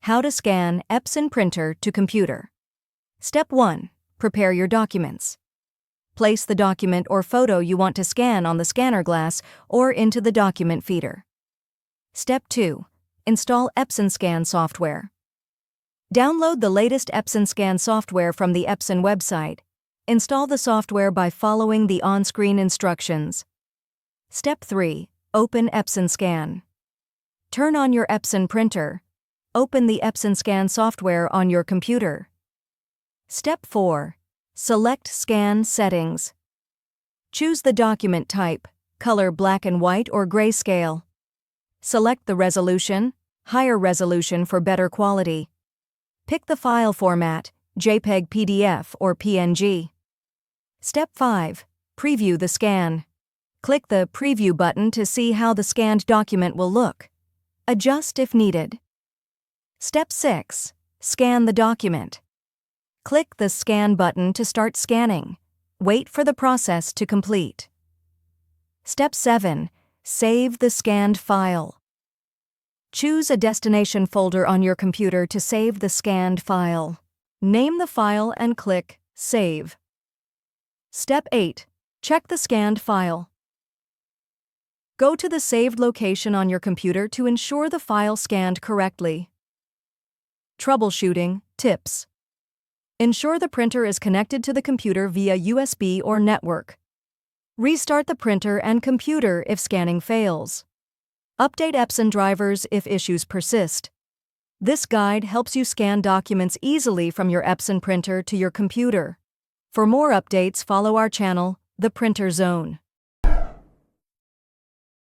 How to scan Epson printer to computer. Step 1. Prepare your documents. Place the document or photo you want to scan on the scanner glass or into the document feeder. Step 2. Install Epson Scan software. Download the latest Epson Scan software from the Epson website. Install the software by following the on-screen instructions. Step 3. Open Epson Scan. Turn on your Epson printer. Open the Epson Scan software on your computer. Step 4. Select Scan Settings. Choose the document type, color black and white or grayscale. Select the resolution, higher resolution for better quality. Pick the file format, JPEG, PDF, or PNG. Step 5. Preview the scan. Click the Preview button to see how the scanned document will look. Adjust if needed. Step 6. Scan the document. Click the Scan button to start scanning. Wait for the process to complete. Step 7. Save the scanned file. Choose a destination folder on your computer to save the scanned file. Name the file and click Save. Step 8. Check the scanned file. Go to the saved location on your computer to ensure the file scanned correctly. Troubleshooting tips. Ensure the printer is connected to the computer via USB or network. Restart the printer and computer if scanning fails. Update Epson drivers if issues persist. This guide helps you scan documents easily from your Epson printer to your computer. For more updates, follow our channel, Theprinterzone.